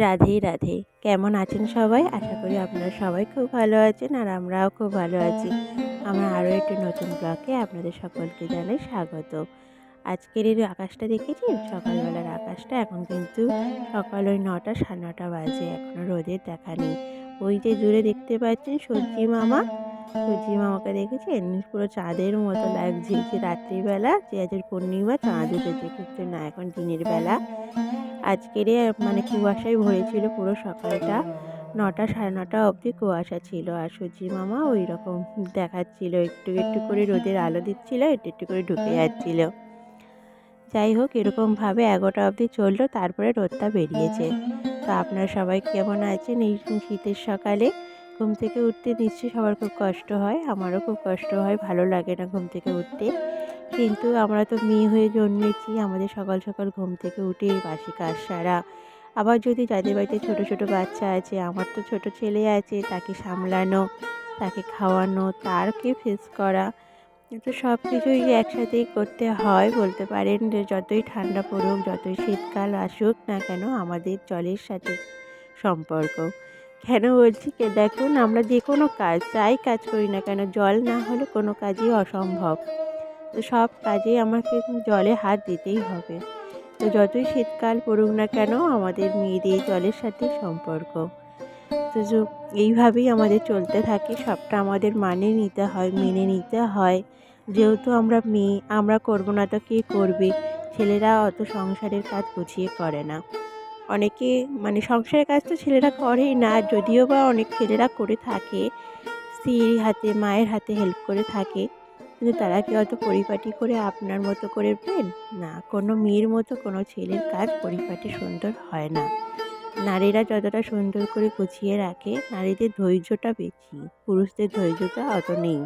রাধে রাধে। কেমন আছেন সবাই? আশা করি আপনারা সবাই খুব ভালো আছেন আর আমরাও খুব ভালো আছি। আমার আরও একটি নতুন ব্লগে আপনাদের সকলকে জানাই স্বাগত। আজকের এই আকাশটা দেখেছেন? সকালবেলার আকাশটা এখন কিন্তু সকাল ওই ৯টা ৯:৩০ বাজে। এখনও রোদের দেখা নেই। ওই যে দূরে দেখতে পাচ্ছেন সূর্যি মামা, সূর্যি মামাকে দেখেছেন? পুরো চাঁদের মতো লাগছে। যে রাত্রিবেলা যে আজের পূর্ণিমা চাঁদ উঠেছে, কিন্তু না, এখন দিনের বেলা। আজকের মানে কুয়াশায় ভরেছিল পুরো সকালটা। ৯টা ৯:৩০ অবধি কুয়াশা ছিল। আর সূর্যি মামা ওই রকম দেখাচ্ছিল। একটু একটু করে রোদের আলো দিচ্ছিল, একটু একটু করে ঢুকে যাচ্ছিল। যাই হোক, এরকমভাবে ১১টা অবধি চললো, তারপরে রোদটা বেরিয়েছে। তো আপনারা সবাই কেমন আছেন এই শীতের সকালে? ঘুম থেকে উঠতে নিশ্চয়ই সবার খুব কষ্ট হয়। আমারও খুব কষ্ট হয়, ভালো লাগে না ঘুম থেকে উঠতে। কিন্তু আমরা তো মেয়ে হয়ে জন্মেছি, আমাদের সকাল সকাল ঘুম থেকে উঠে বাসি কাজ সারা। আবার যদি যাদের বাড়িতে ছোট ছোট বাচ্চা আছে, আমার তো ছোট ছেলে আছে, তাকে সামলানো, তাকে খাওয়ানো, তারকে ফেস করা, তো সব কিছুই একসাথেই করতে হয়। বলতে পারেন যে যতই ঠান্ডা পড়ুক, যতই শীতকাল আসুক না কেন, আমাদের জলের সাথে সম্পর্ক। কেন বলছি, দেখুন, আমরা যে কোনো কাজ যাই কাজ করি না কেন, জল না হলে কোনো কাজই অসম্ভব। তো সব কাজেই আমাকে জলে হাত দিতেই হবে। তো যতই শীতকাল পড়ুক না কেন, আমাদের মেয়েদের জলের সাথে সম্পর্ক। তো এইভাবেই আমাদের চলতে থাকে। সবটা আমাদের মানিয়ে নিতে হয়, মেনে নিতে হয়। যেহেতু আমরা মেয়ে, আমরা করবো না তো কে করবে? ছেলেরা অত সংসারের কাজ গুছিয়ে করে না। অনেকে মানে সংসারের কাজ তো ছেলেরা করেই না, যদিও বা অনেক ছেলেরা করে থাকে, স্ত্রীর হাতে মায়ের হাতে হেল্প করে থাকে। কিন্তু তারা কি অত পরিপাটি করে আপনার মতো করবেন? না, কোনো মেয়ের মতো কোনো ছেলের কাজ পরিপাটি সুন্দর হয় না। নারীরা যতটা সুন্দর করে গুছিয়ে রাখে, নারীদের ধৈর্যটা বেশি, পুরুষদের ধৈর্যটা অত নেই।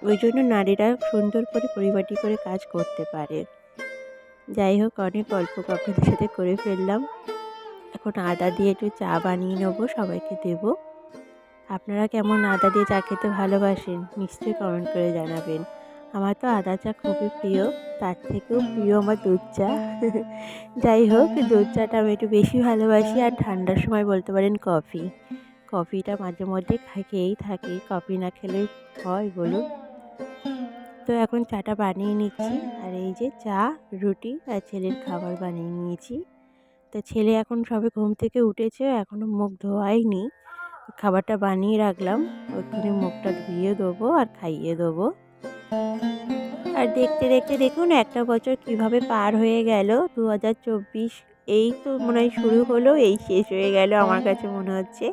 ওই জন্য নারীরা সুন্দর করে পরিপাটি করে কাজ করতে পারে। যাই হোক, অনেক গল্প আপনাদের সাথে করে ফেললাম। এখন আদা দিয়ে একটু চা বানিয়ে নেবো, সবাইকে দেব। আপনারা কেমন আদা দিয়ে চা খেতে ভালোবাসেন? নিশ্চয়ই কমেন্ট করে জানাবেন। আমার তো আদা চা খুবই প্রিয়, তার থেকেও প্রিয় আমার দুধ চা। যাই হোক, দুধ চাটা আমি একটু বেশি ভালোবাসি। আর ঠান্ডার সময় বলতে পারেন কফি। কফিটা মাঝে মধ্যে খেয়েই থাকি, কফি না খেলে হয় বলুন? তো এখন চাটা বানিয়ে নিচ্ছি। আর এই যে চা, রুটি আর ছেলের খাবার বানিয়ে নিয়েছি। তো ছেলে এখন সবে ঘুম থেকে উঠেছে, এখনও মুখ ধোয়াইনি। খাবারটা বানিয়ে রাখলাম, ওখানে মুখটা ধুয়ে দেবো আর খাইয়ে দেবো। আর দেখতে দেখতে দেখুন একটা বছর কিভাবে পার হয়ে গেল। 2024 এই তো মনে হয় শুরু হলো, এই শেষ হয়ে গেল আমার কাছে মনে হচ্ছে।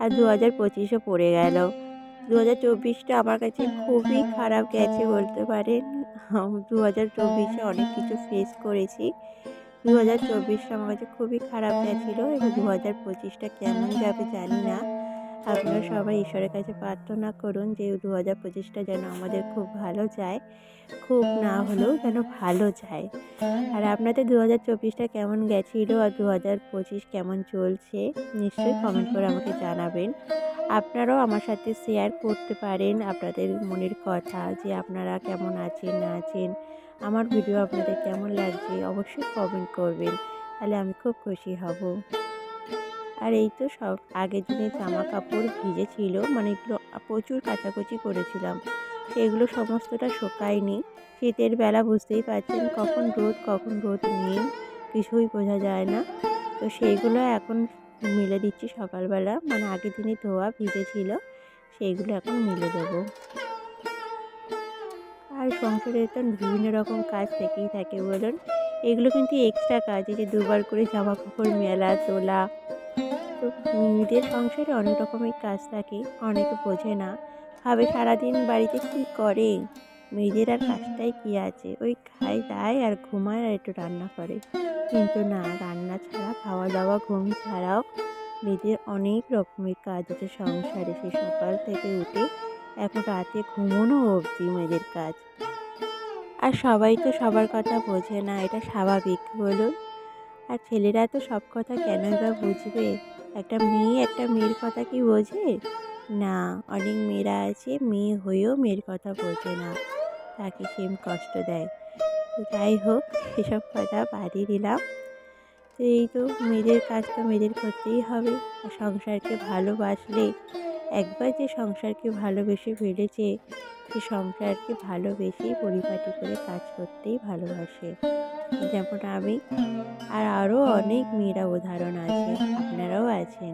আর 2025ও পড়ে গেল। 2024টা আমার কাছে খুবই খারাপ গেছে বলতে পারেন। 2024-এ অনেক কিছু ফেস করেছি। 2024টা আমার কাছে খুবই খারাপ গেছিলো। এবার 2025টা কেমন যাবে জানি না। আপনারা সবাই ঈশ্বরের কাছে প্রার্থনা করুন যে 2025টা যেন আমাদের খুব ভালো যায়। খুব না হলেও যেন ভালো যায়। আর আপনাদের 2024টা কেমন গেছিলো আর 2025 কেমন চলছে, নিশ্চয়ই কমেন্ট করে আমাকে জানাবেন। আপনারাও আমার সাথে শেয়ার করতে পারেন আপনাদের মনের কথা, যে আপনারা কেমন আছেন না আছেন, আমার ভিডিও আপনাদের কেমন লাগছে অবশ্যই কমেন্ট করবেন, তাহলে আমি খুব খুশি হব। আর এই তো সব আগের দিনের জামা কাপড় ভিজে ছিল, মানে এগুলো প্রচুর কাচাকুচি করেছিলাম, সেগুলো সমস্তটা শুকায়নি। শীতের বেলা বুঝতেই পারছেন কখন রোদ নেই, কিছুই বোঝা যায় না। তো সেইগুলো এখন মেলে দিচ্ছি সকালবেলা, মানে আগের দিনই ধোয়া ভিজে ছিল, সেইগুলো এখন মেলে দেবো। আর সংসারে তো বিভিন্ন রকম কাজ থেকেই থাকে বলুন। এগুলো কিন্তু এক্সট্রা কাজ, এই যে দুবার করে জামা কাপড় মেলা তোলা। তো মেয়েদের সংসারে অনেক রকমের কাজ থাকে, অনেকে বোঝে না, ভাবে সারাদিন বাড়িতে কী করে, মেয়েদের আর কাজটাই কী আছে, ওই খায় দায় আর ঘুমায় আর একটু রান্না করে। কিন্তু না, রান্না ছাড়া, খাওয়া দাওয়া ঘুম ছাড়াও মেয়েদের অনেক রকমের কাজ আছে সংসারে। সে সকাল থেকে উঠে এখন রাতে ঘুমোনো অবধি মেয়েদের কাজ। আর সবাই তো সবার কথা বোঝে না, এটা স্বাভাবিক বলুন। আর ছেলেরা তো সব কথা কেনই বা বুঝবে? একটা মেয়ের কথা কি বোঝে? না, অনেক মেয়েরা আছে মেয়ে হয়েও মেয়ের কথা বোঝে না, তাকে সেম কষ্ট দেয়। তো যাই হোক, সেসব কথা বাদই দিলাম। তো এই তো মেয়েদের কাজ তো মেয়েদের করতেই হবে। আর সংসারকে ভালোবাসলে, একবার যে সংসারকে ভালোবেসে ফেলেছে, সে সংসারকে ভালোবেসেই পরিপাটি করে কাজ করতেই ভালোবাসে। যেমন আমি, আর আরও অনেক মেয়েরা উদাহরণ আছে, আপনারাও আছেন।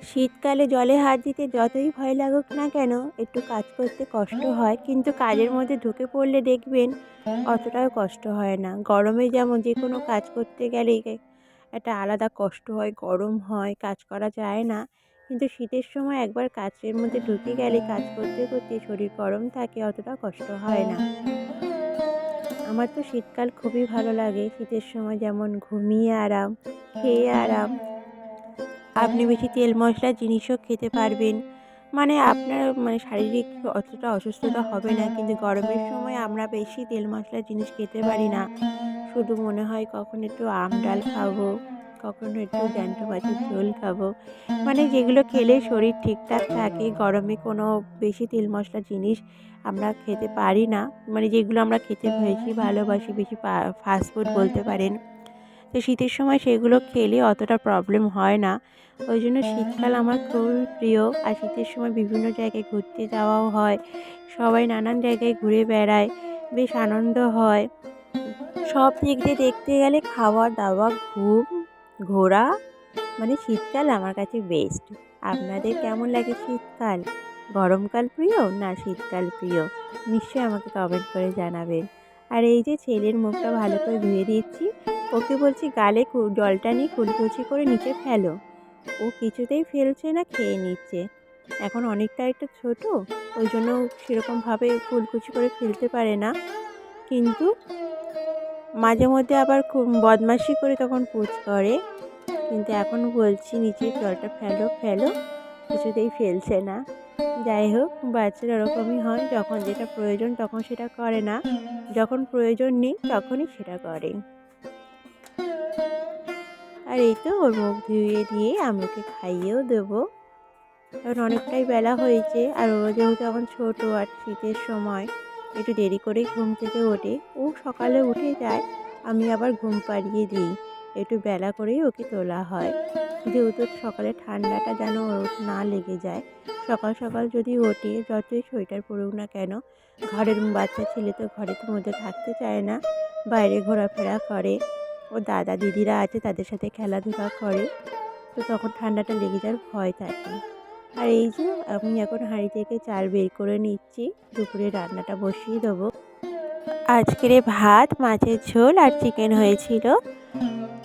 শীতকালে জলে হাত দিতে যতই ভয় লাগুক না কেন, একটু কাজ করতে কষ্ট হয়, কিন্তু কাজের মধ্যে ঢুকে পড়লে দেখবেন অতটাও কষ্ট হয় না। গরমে যেমন যে কোনো কাজ করতে গেলে একটা আলাদা কষ্ট হয়, গরম হয়, কাজ করা যায় না। কিন্তু শীতের সময় একবার কাজের মধ্যে ঢুকে গেলে কাজ করতে করতে শরীর গরম থাকে, অতটা কষ্ট হয় না। আমার তো শীতকাল খুবই ভালো লাগে। শীতের সময় যেমন ঘুমিয়ে আরাম, খেয়ে আরাম, আপনি বেশি তেল মশলার জিনিসও খেতে পারবেন। মানে আপনার শারীরিক অতটা অসুস্থতা হবে না। কিন্তু গরমের সময় আমরা বেশি তেল মশলার জিনিস খেতে পারি না। শুধু মনে হয় কখন একটু আম ডাল খাবো, কখনো একটু জ্যান্ত মাছের ঝোল খাবো। মানে যেগুলো খেলে শরীর ঠিকঠাক থাকে। গরমে কোনো বেশি তেল মশলার জিনিস আমরা খেতে পারি না। মানে যেগুলো আমরা খেতে বেশি ভালোবাসি, বেশি ফাস্ট ফুড বলতে পারেন। তো শীতের সময় সেগুলো খেলে অতটা প্রবলেম হয় না। ওই জন্য শীতকাল আমার খুবই প্রিয়। আর শীতের সময় বিভিন্ন জায়গায় ঘুরতে যাওয়াও হয়। সবাই নানান জায়গায় ঘুরে বেড়ায়, বেশ আনন্দ হয়। সব দিক দিয়ে দেখতে গেলে খাওয়া দাওয়া, ঘুম, ঘোরা, মানে শীতকাল আমার কাছে বেস্ট। আপনাদের কেমন লাগে শীতকাল? গরমকাল প্রিয় না শীতকাল প্রিয়? নিশ্চয়ই আমাকে কমেন্ট করে জানাবেন। আর এই যে ছেলের মুখটা ভালো করে ধুয়ে দিচ্ছি, ওকে বলছি গালে জলটা নিয়ে কুলকুচি করে নিচে ফেলো। ও কিছুতেই ফেলছে না, খেয়ে নিচ্ছে। এখন অনেকটা একটু ছোট, ওই জন্য সেরকমভাবে কুলকুচি করে ফেলতে পারে না। কিন্তু মাঝে মধ্যে আবার খুব বদমাইশি করে তখন পুচ করে। কিন্তু এখন বলছি নিচে জলটা ফেলো ফেলো, কিছুতেই ফেলছে না। যাই হোক, বাচ্চারা ওরকমই হয়, যখন যেটা প্রয়োজন তখন সেটা করে না, যখন প্রয়োজন নেই তখনই সেটা করে। আর এই তো ওর মুখ ধুয়ে দিয়ে আমি ওকে খাইয়েও দেবো। এখন অনেকটাই বেলা হয়েছে, আর ও যেহেতু এখন ছোটো আর শীতের সময় একটু দেরি করেই ঘুম থেকে ওঠে। ও সকালে উঠে যায়, আমি আবার ঘুম পাড়িয়ে দিই। একটু বেলা করেই ওকে তোলা হয়, যেহেতু সকালে ঠান্ডাটা যেন ওর না লেগে যায়। সকাল সকাল যদি ওঠে, যতই সোয়েটার পরুক না কেন, ঘরের বাচ্চা ছেলে তো ঘরের মধ্যে থাকতে চায় না, বাইরে ঘোরাফেরা করে। ও দাদা দিদিরা আছে, তাদের সাথে খেলাধুলা করে, তো তখন ঠান্ডাটা লেগে যাওয়ার ভয় থাকে। আর এই যে আমি এখন হাঁড়ি থেকে চাল বের করে নিচ্ছি, দুপুরে রান্নাটা বসিয়ে দেবো। আজকের ভাত, মাছের ঝোল আর চিকেন হয়েছিল।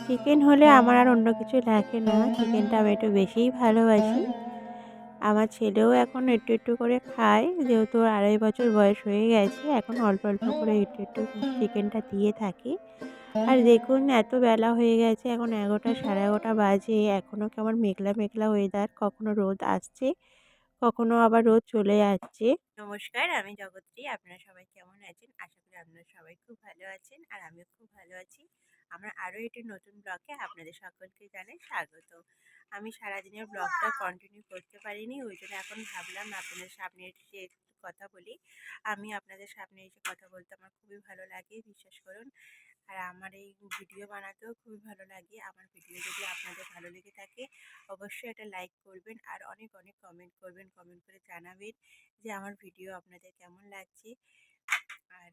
চিকেন হলে আমার আর অন্য কিছু লাগে না, চিকেনটা আমি একটু বেশিই ভালোবাসি। আমার ছেলেও এখন একটু একটু করে খায়, যেহেতু ওর 2.5 বছর বয়স হয়ে গেছে, এখন অল্প অল্প করে একটু একটু চিকেনটা দিয়ে থাকি। আর দেখুন এত বেলা হয়ে গেছে, এখন 11টা 11:30 বাজে, এখনও কেমন মেঘলা মেঘলা ওয়েদার, কখনো রোদ আসছে, কখনো আবার রোদ চলে যাচ্ছে। নমস্কার, আমি জগত্রী। আপনারা সবাই কেমন আছেন? আশা করি আপনারা সবাই খুব ভালো আছেন, আর আমিও খুব ভালো আছি। আমার আরও একটি নতুন ব্লগে আপনাদের সকলকে জানাই স্বাগত। আমি সারাদিনের ব্লগটা কন্টিনিউ করতে পারিনি, ওই জন্য এখন ভাবলাম আপনাদের সামনে এসে একটু কথা বলি। আমি আপনাদের সামনে এসে কথা বলতে আমার খুবই ভালো লাগে, বিশ্বাস করুন। আর আমার এই ভিডিও বানাতেও খুবই ভালো লাগে। আমার ভিডিও যদি আপনাদের ভালো লেগে থাকে, অবশ্যই একটা লাইক করবেন, আর অনেক অনেক কমেন্ট করবেন, কমেন্ট করে জানাবেন যে আমার ভিডিও আপনাদের কেমন লাগছে। আর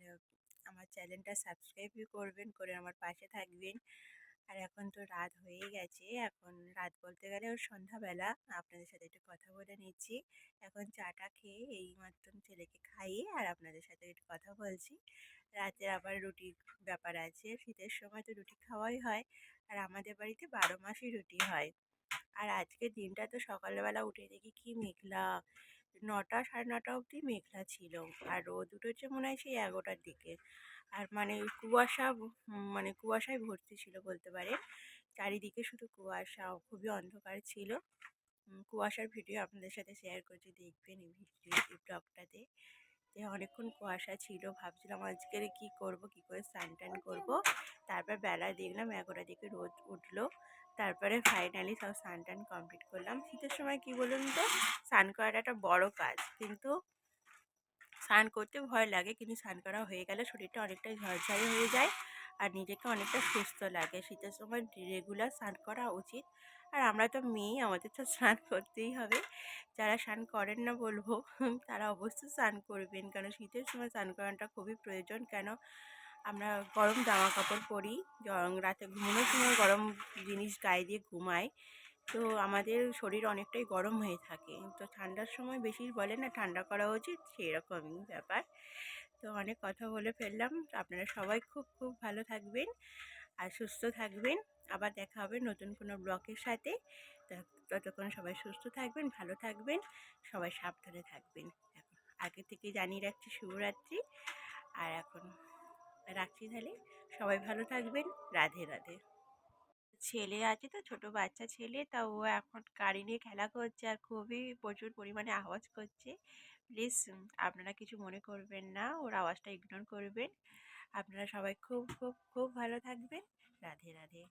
আমার চ্যানেলটা সাবস্ক্রাইবও করবেন, করে আমার পাশে থাকবেন। আর এখন তো রাত হয়ে গেছে, এখন রাত বলতে গেলে ওর সন্ধ্যাবেলা। আপনাদের সাথে একটু কথা বলে নিচ্ছি। এখন চাটা খেয়ে এইমাত্র ছেলেকে খাইয়ে আর আপনাদের সাথে একটু কথা বলছি। রাতে আবার রুটির ব্যাপার আছে, শীতের সময় তো রুটি খাওয়াই হয়, আর আমাদের বাড়িতে 12 মাসই রুটি হয়। আর আজকের দিনটা তো সকালবেলা উঠে দেখি কি মেঘলা, 9টা 9:30 অবধি মেঘলা ছিল, আর রোদ উঠেছে মনে হয় সেই 11টার দিকে। আর মানে কুয়াশা, মানে কুয়াশায় ভর্তি ছিল বলতে পারে, চারিদিকে শুধু কুয়াশা, খুবই অন্ধকার ছিল। কুয়াশার ভিডিও আপনাদের সাথে শেয়ার করছি, দেখবেন এই ব্লগটাতে। যে অনেকক্ষণ কুয়াশা ছিল, ভাবছিলাম আজকে কি করব, কি করে স্নান টান করবো। তারপর বেলায় দেখলাম 11টার দিকে রোদ উঠলো, তারপরে ফাইনালি সব স্নান টান কমপ্লিট করলাম। শীতের সময় কি বলুন তো, স্নান করাটা একটা বড় কাজ, কিন্তু স্নান করতে ভয় লাগে, কিন্তু স্নান করা হয়ে গেলে শরীরটা অনেকটাই ঝরঝরে হয়ে যায়, আর নিজেকে অনেকটা সুস্থ লাগে। শীতের সময় রেগুলার স্নান করা উচিত। আর আমরা তো মেয়ে, আমাদের তো স্নান করতেই হবে। যারা স্নান করেন না বলবো তারা অবশ্যই স্নান করবেন, কারণ শীতের সময় স্নান করাটা খুবই প্রয়োজন। কেন আমরা গরম জামা কাপড় পরি, রাতে ঘুমানোর সময় গরম জিনিস গায়ে দিয়ে ঘুমাই, তো আমাদের শরীর অনেকটাই গরম হয়ে থাকে। তো ঠান্ডার সময় বেশি বলে না ঠান্ডা করা উচিত, সেরকমই ব্যাপার। তো অনেক কথা বলে ফেললাম। আপনারা সবাই খুব খুব ভালো থাকবেন আর সুস্থ থাকবেন। আবার দেখা হবে নতুন কোনো ব্লগের সাথে। ততক্ষণ সবাই সুস্থ থাকবেন, ভালো থাকবেন, সবাই সাবধানে থাকবেন। এখন আগে থেকে জানিয়ে রাখছি শুভরাত্রি। আর এখন রাখছি তাহলে, সবাই ভালো থাকবেন। রাধে রাধে। ছেলে আছে তো, ছোট বাচ্চা ছেলে, তা ও এখন গাড়ি নিয়ে খেলা করছে আর খুবই প্রচুর পরিমাণে আওয়াজ করছে। প্লিজ আপনারা কিছু মনে করবেন না, ওর আওয়াজটা ইগনোর করবেন। আপনারা সবাই খুব খুব খুব ভালো থাকবেন। রাধে রাধে।